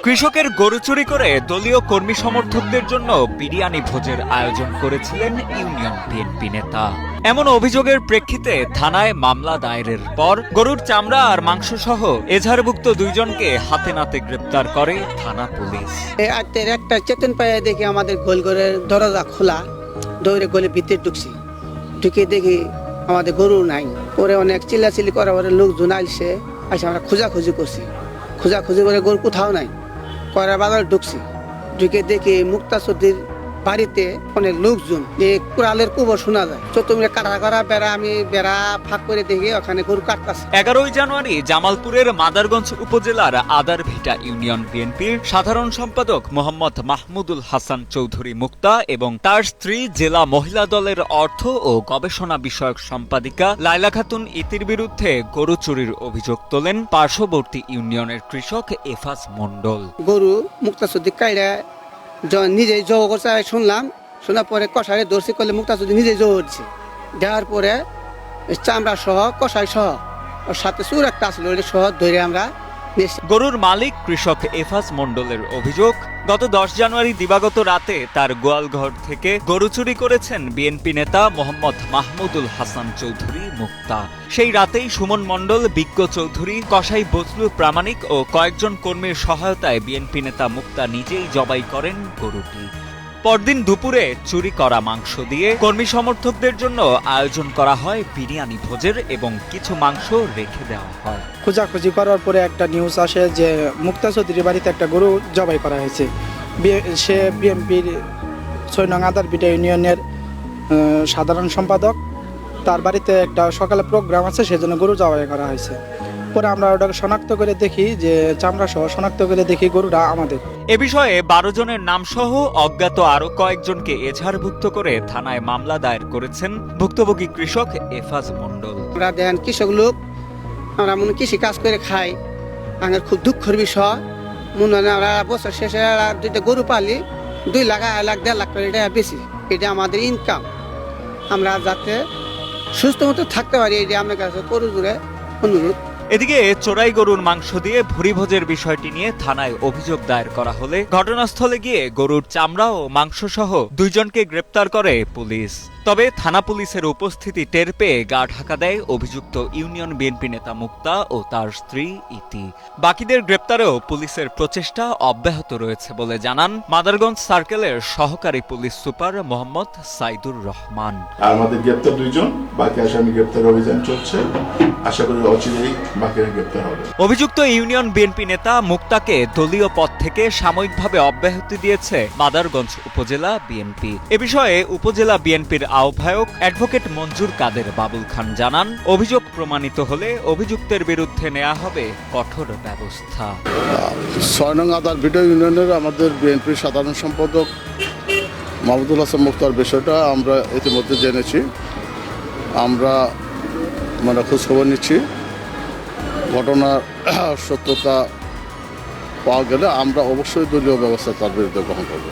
কৃষকের গরু চুরি করে দলীয় কর্মী সমর্থকদের জন্য বিরিয়ানি ভোজের আয়োজন করেছিলেন ইউনিয়ন বিএনপি নেতা। এমন অভিযোগের প্রেক্ষিতে থানায় মামলা দায়েরের পর গরুর চামড়া আর মাংস সহ এজাহারভুক্ত দুইজনকে হাতে নাতে গ্রেপ্তার করে থানা পুলিশ। একটা চেতন পায়ে দেখি আমাদের গোলঘরের দরজা খোলা, দৌড়ে গলে ভিতরে ঢুকে দেখি আমাদের গরু নাই। পরে অনেক চিল্লাচিল্লি করার পরে লোকজন আইসে আমরা খোঁজাখুঁজি করছি, খোঁজাখুঁজি করে গরু কোথাও নাই। কয়রা বাজার ঢুকছি, ঢুকে দেখি মুক্তা চৌধুরীর বাড়িতে অনেক লোকজন, যে কুড়ালের কুবর শোনা যায়। চতুর্থ কাটা করা বেড়া, আমি বেড়া ফাঁক করে দেখি ওখানে গরু কাটতেছে। 11 জানুয়ারি জামালপুরের মাদারগঞ্জ উপজেলার আদারভিটা ইউনিয়ন বিএনপির সাধারণ সম্পাদক মোহাম্মদ মাহমুদুল হাসান চৌধুরী মুক্তা এবং তার স্ত্রী জেলা মহিলা দলের অর্থ ও গবেষণা বিষয়ক সম্পাদিকা লাইলা খাতুন ইতির বিরুদ্ধে গরু চুরির অভিযোগ তোলেন পার্শ্ববর্তী ইউনিয়নের কৃষক এফাজ মণ্ডল। গরু মুক্তা চৌধুরী কাইরা নিজেই জব করছে শুনলাম, শোনার পরে কষাই দর্শি করলে মুক্তা চৌধুরী নিজেই জব হচ্ছে, দেওয়ার পরে চামড়া সহ কষাই সহ ওর সাথে চুর একটা আসলো সহ ধরে আমরা। গরুর মালিক কৃষক এফাজ মণ্ডলের অভিযোগ, গত 10 জানুয়ারি দিবাগত রাতে তার গোয়ালঘর থেকে গরু চুরি করেছেন বিএনপি নেতা মোহাম্মদ মাহমুদুল হাসান চৌধুরী মুক্তা। সেই রাতেই সুমন মণ্ডল, বিজ্ঞ চৌধুরী, কসাই বজলু প্রামাণিক ও কয়েকজন কর্মীর সহায়তায় বিএনপি নেতা মুক্তা নিজেই জবাই করেন গরুটি। পরদিন দুপুরে চুরি করা মাংস দিয়ে কর্মী সমর্থকদের জন্য আয়োজন করা হয় বিরিয়ানি ভোজের এবং কিছু মাংস রেখে দেওয়া হয়। খোঁজাখুঁজি করার পরে একটা নিউজ আসে যে মুক্তা চৌধুরীর বাড়িতে একটা গরু জবাই করা হয়েছে। সে বিএনপির 6 নং আদারভিটা ইউনিয়নের সাধারণ সম্পাদক, তার বাড়িতে একটা সকালে প্রোগ্রাম আছে, সেজন্য গরু জবাই করা হয়েছে। পরে আমরা ওটাকে শনাক্ত করে দেখি যে চামড়া সহ শনাক্ত করে দেখি গরুটা আমাদের। এ বিষয়ে 12 জনের নাম সহ অজ্ঞাত আরো কয়েকজনকে এজাহারভুক্ত করে থানায় মামলা দায়ের করেছেন ভুক্তভোগী কৃষক এফাজ মণ্ডল। আমরা দেন কৃষক লোক, আমরা মনে কৃষি কাজ করে খাই, আমার খুব দুঃখের বিষয়। মনে হয় আমরা বছর শেষে দুইটা গরু পালি, 2 লাখ, 1 লাখ, 1.5 লাখ করে এটা বেশি। এটা আমাদের ইনকাম, আমরা যাতে সুস্থ মতো থাকতে পারি, এটা আপনার কাছে করু জুড়ে অনুরোধ। এদিকে চোরাই গরুর মাংস দিয়ে ভুরিভোজের বিষয়টি নিয়ে থানায় অভিযোগ দায়ের করা হলে ঘটনাস্থলে গিয়ে গরুর চামড়া ও মাংস সহ 2 জনকে গ্রেপ্তার করে পুলিশ। তবে থানা পুলিশের উপস্থিতি টের পেয়ে গা ঢাকা দেয় অভিযুক্ত ইউনিয়ন বিএনপি নেতা মুক্তা ও তার স্ত্রী ইতি। বাকিদের গ্রেপ্তারেও পুলিশের প্রচেষ্টা অব্যাহত রয়েছে বলে জানান মাদারগঞ্জ সার্কেলের সহকারী পুলিশ সুপার মোহাম্মদ সাইদুর রহমান। আমাদের গ্রেপ্তার 2 জন, বাকি আসামি গ্রেপ্তার অভিযান চলছে, আশা করি অচিরেই বাকিরা গ্রেপ্তার হবে। অভিযুক্ত ইউনিয়ন বিএনপি নেতা মুক্তাকে দলীয় পদ থেকে সাময়িকভাবে অব্যাহতি দিয়েছে মাদারগঞ্জ উপজেলা বিএনপি। এ বিষয়ে উপজেলা বিএনপির আহ্বায়ক অ্যাডভোকেট মঞ্জুর কাদের বাবুল খান জানান, অভিযোগ প্রমাণিত হলে অভিযুক্তের বিরুদ্ধে নেওয়া হবে কঠোর ব্যবস্থা। 6 নং আদারভিটা ইউনিয়নের আমাদের বিএনপির সাধারণ সম্পাদক মাহমুদুল হাসান মুক্তার বিষয়টা আমরা ইতিমধ্যে জেনেছি। আমরা খোঁজখবর নিচ্ছি, ঘটনার সত্যতা পাওয়া গেলে আমরা অবশ্যই দলীয় ব্যবস্থা তার বিরুদ্ধে গ্রহণ করব।